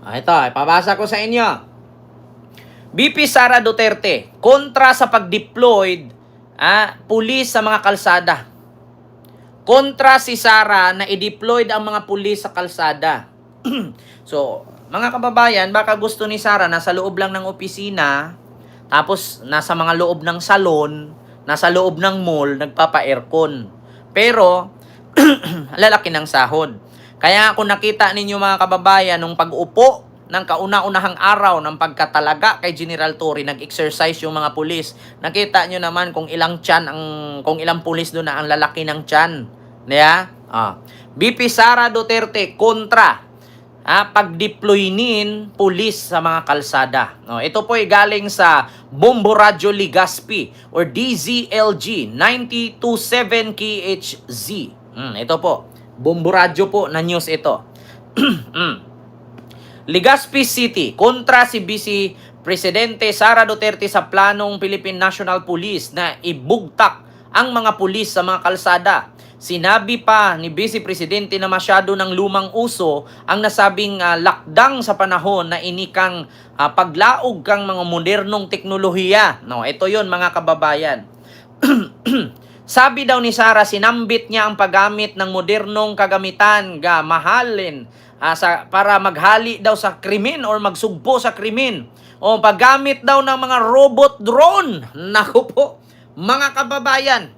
Ito, ipabasa ko sa inyo. VP Sara Duterte, kontra sa pag-deployed pulis sa mga kalsada. Kontra si Sara na i-deployed ang mga pulis sa kalsada. So, mga kababayan, baka gusto ni Sara nasa loob lang ng opisina, tapos nasa mga loob ng salon, nasa loob ng mall, nagpapa-aircon. Pero, lalaki ng sahod. Kaya kung nakita ninyo mga kababayan, nung pag-upo ng kauna-unahang araw ng pagkatalaga kay General Torre, nag-exercise yung mga pulis. Nakita nyo naman kung ilang pulis doon na ang lalaki ng tiyan. Yeah? VP Sara Duterte kontra pag-deploynin pulis sa mga kalsada. Ito po ay galing sa Bombo Radyo Legazpi or DZLG 927 KHZ. Ito po, Bombo Radyo po na news ito. Legazpi City, kontra si Vice Presidente Sara Duterte sa planong Philippine National Police na ibugtak ang mga pulis sa mga kalsada. Sinabi pa ni Vice Presidente na masyado ng lumang uso ang nasabing lakdang sa panahon na inikang paglaog kang mga modernong teknolohiya. Ito yon mga kababayan. Sabi daw ni Sara, sinambit niya ang paggamit ng modernong kagamitan mahalin para maghali daw sa krimen or magsugpo sa krimen. O paggamit daw ng mga robot drone. Naku po, mga kababayan.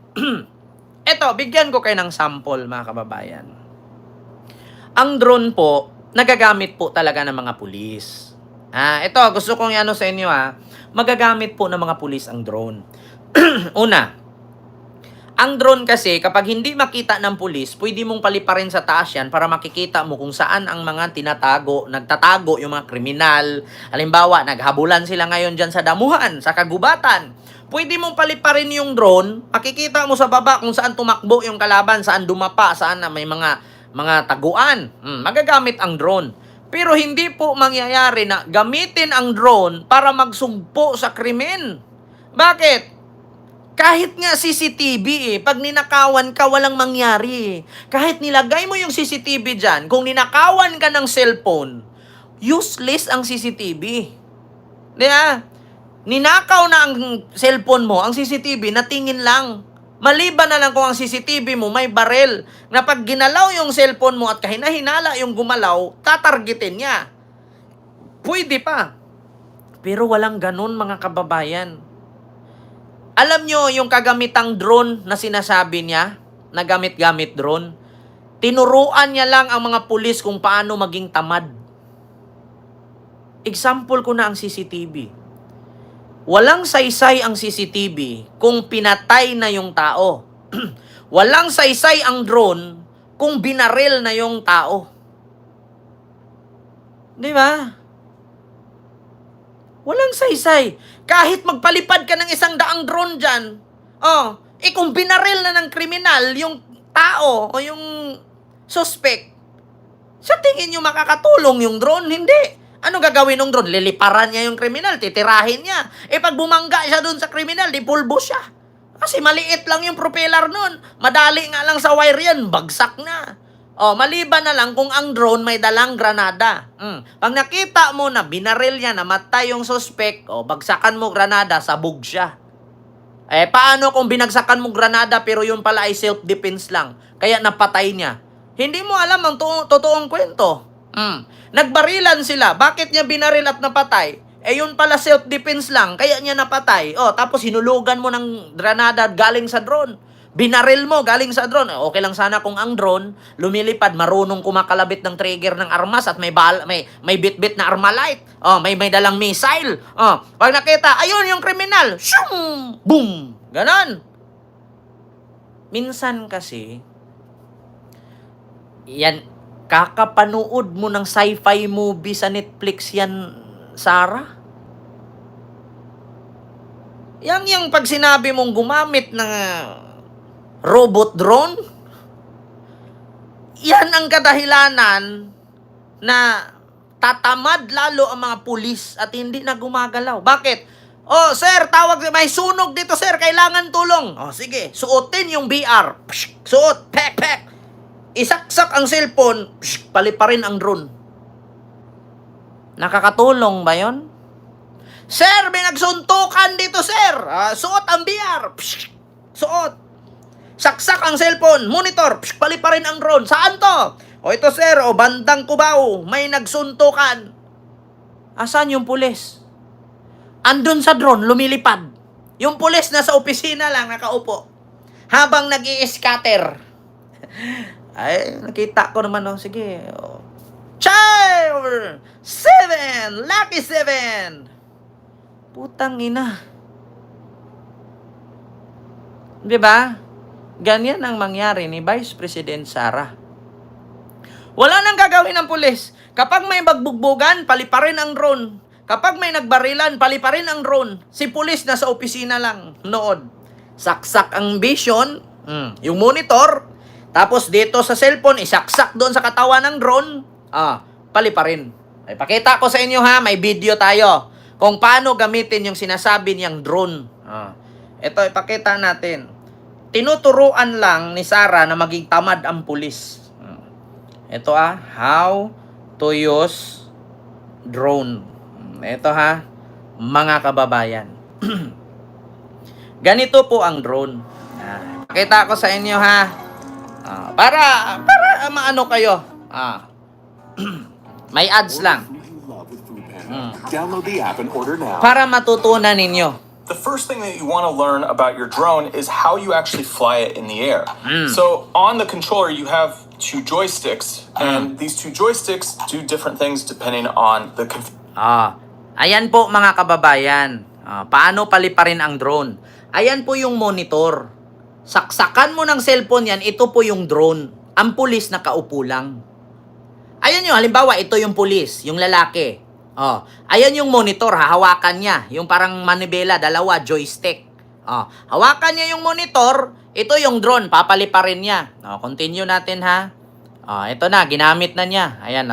Eto, bigyan ko kayo ng sample, mga kababayan. Ang drone po, nagagamit po talaga ng mga pulis. Ito, gusto kong ano sa inyo magagamit po ng mga pulis ang drone. Una, ang drone kasi, kapag hindi makita ng pulis, pwede mong paliparin sa taas yan para makikita mo kung saan ang mga nagtatago yung mga kriminal. Halimbawa, naghabulan sila ngayon dyan sa damuhan, sa kagubatan. Pwede mong paliparin yung drone, makikita mo sa baba kung saan tumakbo yung kalaban, saan dumapa, saan na may mga taguan. Magagamit ang drone. Pero hindi po mangyayari na gamitin ang drone para magsugpo sa krimen. Bakit? Kahit nga CCTV pag ninakawan ka, walang mangyari. Kahit nilagay mo yung CCTV dyan, kung ninakawan ka ng cellphone, useless ang CCTV. Diba? Ninakaw na ang cellphone mo, ang CCTV, natingin lang. Maliban na lang kung ang CCTV mo may barel, na pag ginalaw yung cellphone mo at kahina-hinala yung gumalaw, tatargetin niya. Pwede pa. Pero walang ganun, mga kababayan. Alam nyo yung kagamitang drone na sinasabi niya, na gamit-gamit drone, tinuruan niya lang ang mga pulis kung paano maging tamad. Example ko na ang CCTV. Walang saysay ang CCTV kung pinatay na yung tao. Walang saysay ang drone kung binaril na yung tao. Di ba? Walang saysay. Kahit magpalipad ka ng 100 drone dyan, kung binaril na ng kriminal yung tao o yung suspect, sa tingin nyo makakatulong yung drone? Hindi. Ano gagawin ng drone? Liliparan niya yung kriminal, titirahin niya. Pag bumangga siya dun sa kriminal, di pulbo siya. Kasi maliit lang yung propeller nun. Madali nga lang sa wire yan, bagsak na. Maliban na lang kung ang drone may dalang granada. Pag nakita mo na binaril niya, namatay yung suspect, bagsakan mo granada, sabog siya. Paano kung binagsakan mo granada pero yun pala ay self-defense lang? Kaya napatay niya. Hindi mo alam ang totoong kwento. Nagbarilan sila. Bakit niya binaril at napatay? Yun pala self-defense lang, kaya niya napatay. Tapos hinulugan mo ng granada galing sa drone. Binaril mo galing sa drone. Okay lang sana kung ang drone lumilipad, marunong kumakalabit ng trigger ng armas at may bit-bit na armalite. May dalang missile. Pag nakita, ayun yung kriminal. Shum! Boom! Ganon. Minsan kasi, yan, kakapanood mo ng sci-fi movie sa Netflix yan, Sara? Yung pag sinabi mong gumamit ng robot drone, yan ang kadahilanan na tatamad lalo ang mga pulis at hindi na gumagalaw. Bakit? Sir, may sunog dito, sir, kailangan tulong. Sige, suotin yung VR. Suot, pek. Isaksak ang cellphone, paliparin ang drone. Nakakatulong ba yon? Sir, may nagsuntukan dito, sir. Suot ang BR. Psh, suot. Saksak ang cellphone. Monitor. Psh, paliparin ang drone. Saan to? O ito, sir. O bandang Cubao. May nagsuntukan. Asan yung pulis? Andun sa drone, lumilipad. Yung pulis nasa opisina lang, nakaupo. Habang nag-i-scatter. Ay, nakita ko naman, sige. Chay! 7! Lucky 7! Putang ina. Di ba? Ganyan ang mangyari ni Vice President Sara. Wala nang gagawin ng pulis. Kapag may magbugbugan, paliparin ang drone. Kapag may nagbarilan, paliparin ang drone. Si pulis nasa opisina lang, nood. Saksak ang vision, yung monitor, tapos dito sa cellphone, isaksak doon sa katawan ng drone, paliparin. Ay, pakita ko sa inyo ha, may video tayo kung paano gamitin yung sinasabi niyang drone. Ito, ipakita natin. Tinuturuan lang ni Sara na maging tamad ang pulis. Ito how to use drone. Ito mga kababayan. Ganito po ang drone. Pakita ko sa inyo para maano kayo. May ads lang. Download the app and order now. Para matutunan ninyo. The first thing that you want to learn about your drone is how you actually fly it in the air. So on the controller, you have two joysticks, and these two joysticks do different things depending on the Ayan po mga kababayan. Paano paliparin ang drone? Ayan po yung monitor. Saksakan mo ng cellphone yan, ito po yung drone. Ang pulis nakaupo lang. Ayan yung, halimbawa, ito yung pulis, yung lalaki. Ayan yung monitor, hahawakan niya. Yung parang manibela, dalawa, joystick. Hawakan niya yung monitor, ito yung drone, papaliparin niya. Continue natin ito na, ginamit na niya. Ayan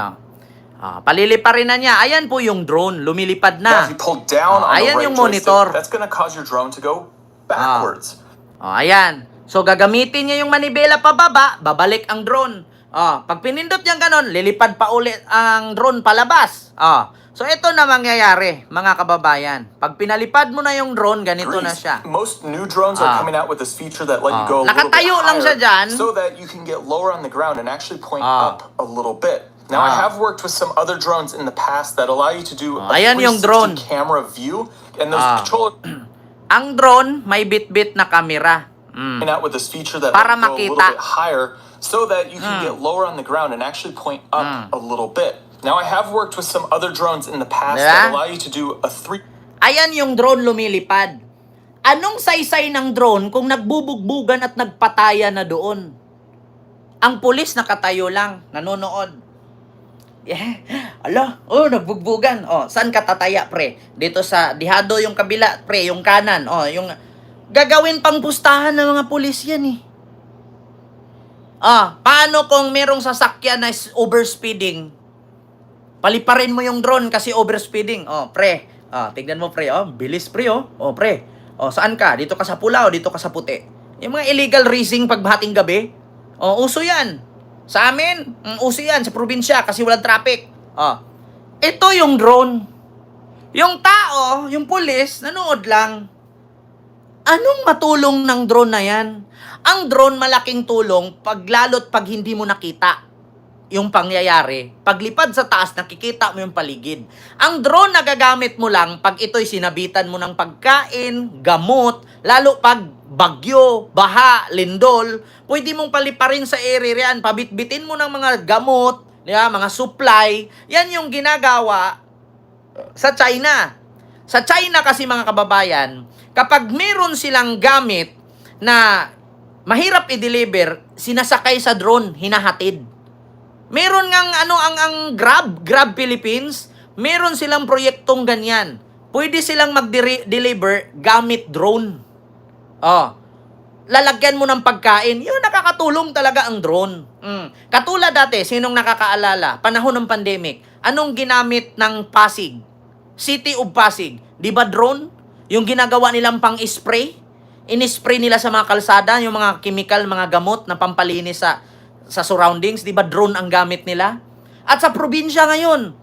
paliliparin na niya. Ayan po yung drone, lumilipad na. If you pull down on the Ayan right yung monitor. joystick, that's gonna cause your drone to go backwards. Ayan. So, gagamitin niya yung manibela pababa, babalik ang drone. Pag pinindot niya ganon, lilipad pa ulit ang drone palabas. So, ito na mangyayari, mga kababayan. Pag pinalipad mo na yung drone, ganito na siya. Most new drones are coming out with this feature that let you go a little bit Nakatayo lang siya dyan. higher so that you can get lower on the ground and actually point up a little bit. Now, I have worked with some other drones in the past that allow you to do a Ayan yung drone. 360 camera view, and those controllers Ang drone, may bit-bit na kamera. coming out with this feature that Para let you go a little makita. bit higher so that you can get lower on the ground and actually point up a little bit. Now, I have worked with some other drones in the past that allow you to do a 3... Ayan yung drone lumilipad. Anong saysay ng drone kung nagbubugbugan at nagpataya na doon? Ang pulis nakatayo lang, nanonood. Nagbugbugan. Saan ka tataya, pre? Dito sa dihado yung kabila, pre, yung kanan. Yung gagawin pang pustahan ng mga pulis yan eh. Paano kung merong sasakyan na overspeeding? Paliparin mo yung drone kasi overspeeding. Pre. Tignan mo, pre. Bilis, pre, pre. Saan ka? Dito ka sa pula o dito ka sa puti? Yung mga illegal racing pagbahating gabi. Uso yan. Sa amin, uso yan sa probinsya kasi walang traffic. Ito yung drone. Yung tao, yung pulis, nanood lang. Anong matulong ng drone na yan? Ang drone malaking tulong lalo't pag hindi mo nakita yung pangyayari. Paglipad sa taas, nakikita mo yung paligid. Ang drone nagagamit mo lang pag ito'y sinabitan mo ng pagkain, gamot, lalo pag bagyo, baha, lindol, pwede mong paliparin sa area yan. Pabitbitin mo ng mga gamot, mga supply. Yan yung ginagawa sa China. Sa China kasi mga kababayan, kapag meron silang gamit na mahirap i-deliver, sinasakay sa drone, hinahatid. Meron ngang ang Grab Philippines, meron silang proyektong ganyan. Pwede silang mag-deliver gamit drone. Lalagyan mo ng pagkain, yun nakakatulong talaga ang drone. Katulad dati, sinong nakakaalala, panahon ng pandemic, anong ginamit ng Pasig? City of Pasig, di ba drone? Yung ginagawa nilang pang-spray, in-spray nila sa mga kalsada, yung mga chemical, mga gamot na pampalinis sa surroundings, di ba drone ang gamit nila? At sa probinsya ngayon,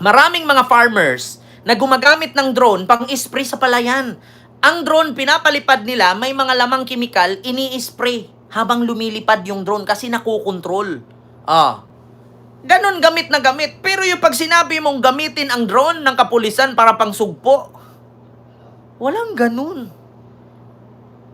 Maraming mga farmers na gumagamit ng drone pang spray sa palayan. Ang drone, pinapalipad nila, may mga lamang kimikal, ini-spray habang lumilipad yung drone kasi nakukontrol. Ganon gamit na gamit. Pero yung pag sinabi mong gamitin ang drone ng kapulisan para pang sugpo, walang ganun.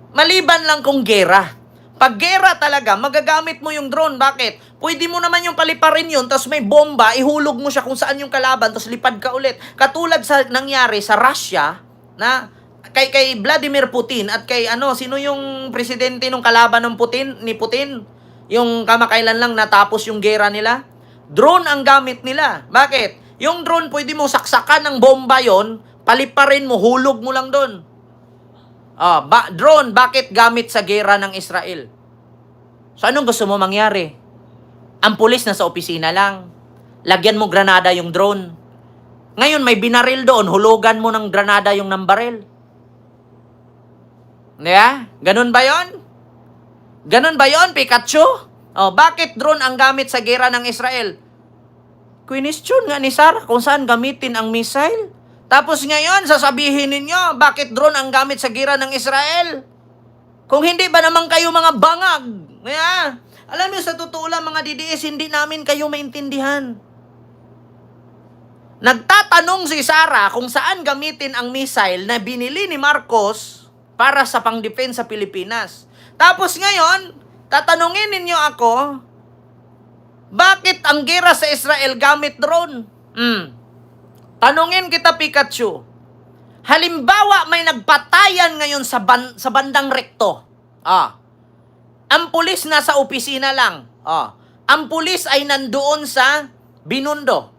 Maliban lang kung gera. Pag gera talaga, magagamit mo yung drone. Bakit? Pwede mo naman yung paliparin yun, tapos may bomba, ihulog mo siya kung saan yung kalaban, tapos lipad ka ulit. Katulad sa nangyari sa Russia, na kay Vladimir Putin at kay sino yung presidente nung kalaban ng ni Putin? Yung kamakailan lang natapos yung gera nila. Drone ang gamit nila. Bakit? Yung drone, pwede mo saksakan ng bomba yon, paliparin mo, hulog mo lang doon. Drone, bakit gamit sa gera ng Israel? So, anong gusto mo mangyari? Ang pulis na sa opisina lang. Lagyan mo granada yung drone. Ngayon, may binaril doon, hulugan mo ng granada yung nambaril. Yeah? Ganun ba yon? Ganun ba yon, Pikachu? Bakit drone ang gamit sa gera ng Israel? Question nga ni Sarah kung saan gamitin ang missile. Tapos ngayon, sasabihin ninyo, bakit drone ang gamit sa gera ng Israel? Kung hindi ba naman kayo mga bangag? Yeah. Alam niyo, sa totoo lang, mga DDS, hindi namin kayo maintindihan. Nagtatanong si Sarah kung saan gamitin ang missile na binili ni Marcos para sa pang-defense sa Pilipinas. Tapos ngayon, tatanungin ninyo ako, bakit ang gera sa Israel gamit drone? Tanungin kita, Pikachu. Halimbawa, may nagpatayan ngayon sa bandang rekto. Ang pulis nasa opisina lang. Ang pulis ay nandoon sa Binondo.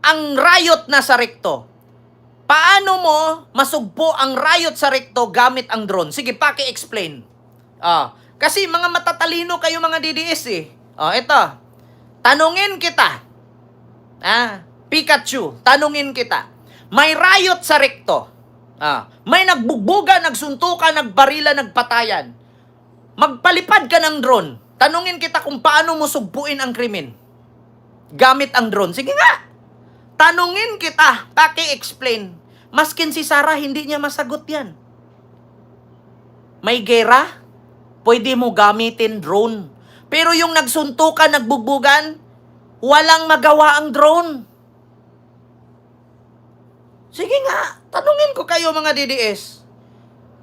Ang riot na sa rekto. Paano mo masugpo ang riot sa rekto gamit ang drone? Sige, paki-explain. Kasi mga matatalino kayo mga DDS eh. Ito. Tanungin kita. Pikachu, tanungin kita. May riot sa rekto. May nagbugbuga, nagsuntukan, nagbarila, nagpatayan. Magpalipad ka ng drone. Tanungin kita kung paano mo sugpuin ang krimen. Gamit ang drone. Sige nga. Tanungin kita, paki-explain. Maskin si Sarah, hindi niya masagot yan. May gera, pwede mo gamitin drone. Pero yung nagsuntukan, nagbugbugan, walang magawa ang drone. Sige nga, tanungin ko kayo mga DDS.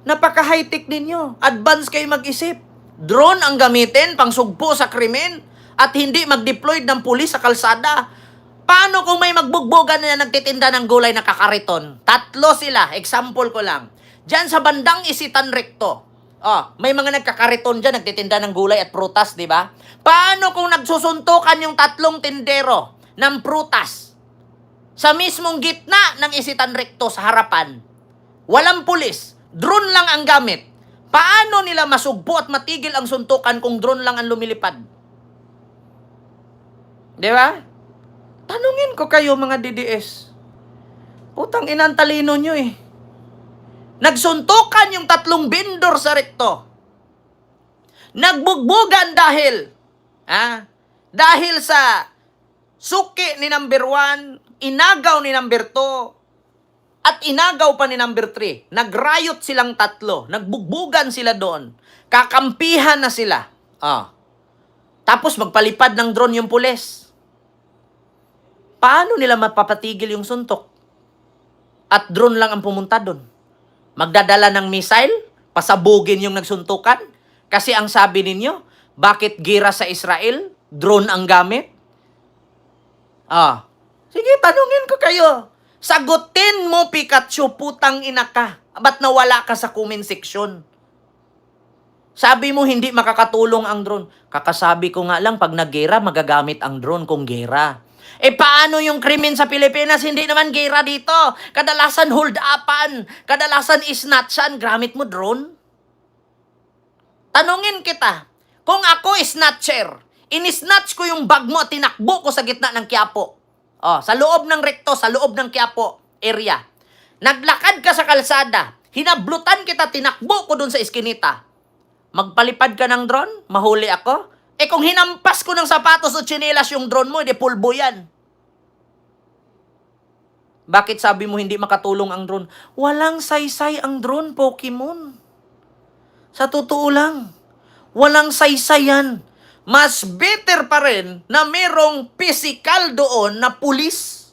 Napaka-high-tech ninyo. Advance kayo mag-isip. Drone ang gamitin pang sugpo sa krimen at hindi mag-deploy ng pulis sa kalsada. Paano kung may magbugbogan na nagtitinda ng gulay na kakariton? 3 sila, example ko lang. Diyan sa bandang Isitan Recto. May mga nagkakariton dyan, nagtitinda ng gulay at prutas, di ba? Paano kung nagsusuntukan yung 3 tindero ng prutas sa mismong gitna ng Isitan Recto sa harapan? Walang pulis, drone lang ang gamit. Paano nila masugpo at matigil ang suntukan kung drone lang ang lumilipad? Di ba? Tanungin ko kayo mga DDS. Putang inang talino nyo eh. Nagsuntukan yung 3 vendor sa rekto. Nagbugbugan dahil sa suki ni number 1, inagaw ni number 2, at inagaw pa ni number 3. Nagrayot silang 3. Nagbugbugan sila doon. Kakampihan na sila. Tapos magpalipad ng drone yung pulis. Paano nila mapapatigil yung suntok? At drone lang ang pumunta doon. Magdadala ng missile, pasabugin yung nagsuntukan. Kasi ang sabi ninyo, bakit gira sa Israel? Drone ang gamit? Sige, tanungin ko kayo. Sagutin mo, Pikachu, putang ina ka. Ba't nawala ka sa comment section? Sabi mo, hindi makakatulong ang drone. Kakasabi ko nga lang, pag nag-gera, magagamit ang drone kung gera. Paano yung krimen sa Pilipinas? Hindi naman gera dito. Kadalasan hold-upan. Kadalasan isnatchan. Gamit mo drone? Tanungin kita. Kung ako snatcher, inisnatch ko yung bag mo at tinakbo ko sa gitna ng Quiapo. Sa loob ng rekto, sa loob ng Quiapo area. Naglakad ka sa kalsada. Hinablutan kita, tinakbo ko dun sa iskinita. Magpalipad ka ng drone? Mahuli ako? Kung hinampas ko ng sapatos o tsinelas yung drone mo, pulbo yan. Bakit sabi mo hindi makatulong ang drone? Walang saysay ang drone, Pokemon. Sa totoo lang, walang saysayan. Mas better pa rin na merong physical doon na pulis.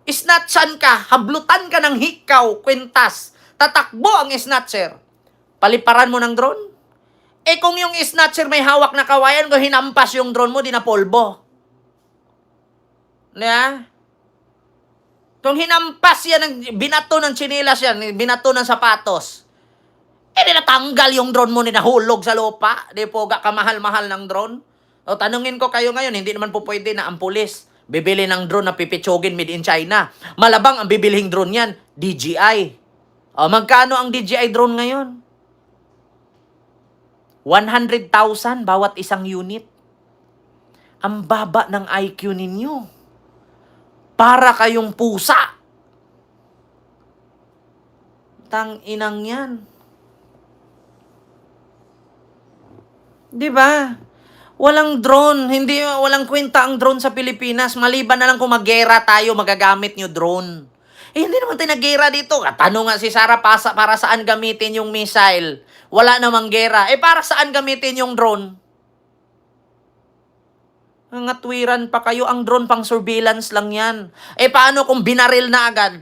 Snatchan ka, hablutan ka ng hikaw, kwintas. Tatakbo ang snatcher. Paliparan mo ng drone? Eh kung yung snatcher may hawak na kawayan, kung hinampas yung drone mo, di na polvo. Yeah? Kung hinampas yan, binato ng tsinelas yan, binato ng sapatos, eh di natanggal yung drone mo, nahulog sa lupa. Di po kamahal-mahal ng drone. O tanungin ko kayo ngayon, hindi naman po pwede na ang pulis bibili ng drone na pipitsugin made in China. Malabang ang bibilhing drone yan, DJI. O magkano ang DJI drone ngayon? 100,000 bawat isang unit. Ang baba ng IQ ninyo. Para kayong pusa. Tang inang yan. 'Di ba? Walang drone, walang kwenta ang drone sa Pilipinas. Maliban na lang kung maggera tayo, magagamit nyo drone. Eh, hindi naman tayo naggera dito. Tanong nga si Sarah, para saan gamitin yung missile? Wala namang gera. Eh, para saan gamitin yung drone? Ang atwiran pa kayo, ang drone pang surveillance lang yan. Eh, paano kung binaril na agad?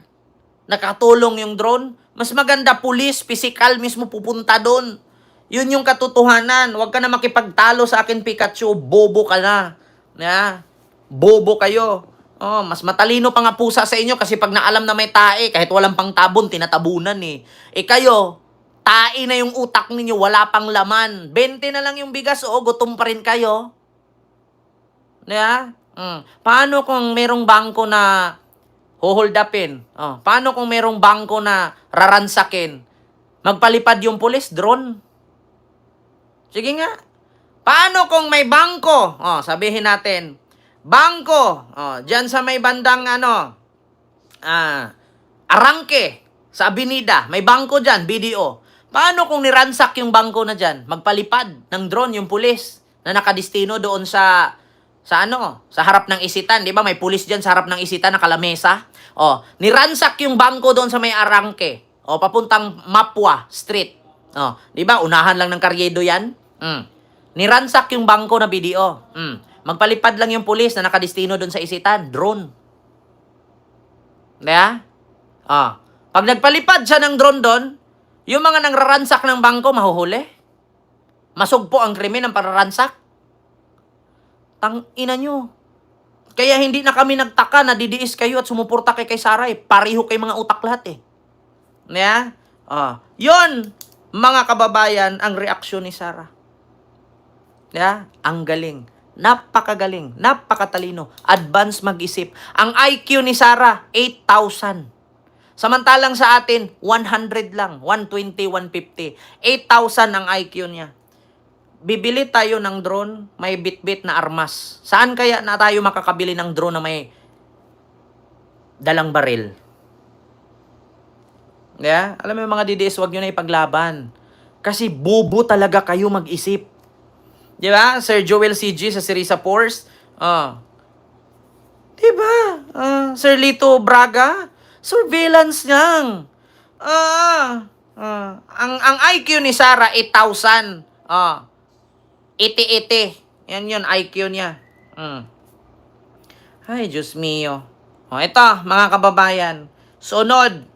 Nakatulong yung drone? Mas maganda, pulis, physical mismo pupunta doon. Yun yung katotohanan. Huwag ka na makipagtalo sa akin, Pikachu. Bobo ka na. Yeah? Bobo kayo. Oh, mas matalino pa nga pusa sa inyo kasi pag naalam na may tae, kahit walang pang tabon, tinatabunan eh. Eh kayo, tae na yung utak ninyo, wala pang laman. 20 na lang yung bigas, gutom pa rin kayo. Yeah? Paano kung merong bangko na hold upin? Paano kung merong bangko na raransakin? Magpalipad yung pulis, drone. Sige nga. Paano kung may bangko? Sabihin natin, bangko, dyan sa may bandang Arangke, sa Avenida, may bangko dyan, BDO. Paano kung niransak yung bangko na dyan? Magpalipad ng drone yung pulis na nakadistino doon sa harap ng isitan. Di ba may pulis dyan sa harap ng isitan, nakalamesa. Niransak yung bangko doon sa may Arangke. Papuntang Mapua Street. Di ba unahan lang ng Karyedo yan? Niransak yung bangko na BDO. Magpalipad lang yung pulis na nakadistino doon sa isitan. Drone. Diba? Pag nagpalipad siya ng drone doon, yung mga nangraransak ng bangko, mahuhuli. Masugpo ang krimen ng pararansak. Tang-ina nyo. Kaya hindi na kami nagtaka na didiis kayo at sumuporta kay Saray. Pareho kay mga utak lahat eh. Diba? Yun, mga kababayan, ang reaksyon ni Sarah. Yeah? Ang galing. Napakagaling. Napakatalino. Advance mag-isip. Ang IQ ni Sarah, 8,000. Samantalang sa atin, 100 lang. 120, 150. 8,000 ang IQ niya. Bibili tayo ng drone, may bit-bit na armas. Saan kaya na tayo makakabili ng drone na may dalang baril? Yeah? Alam mo yung mga DDS, wag nyo na ipaglaban. Kasi bobo talaga kayo mag-isip. Di ba? Sir Joel CG sa Sirisa Force. Di ba? Sir Lito Braga, surveillance lang. Ang IQ ni Sarah, 8,000. Iti-iti. Yan yun, IQ niya. Ay, Diyos mio. Ito, mga kababayan. Sunod.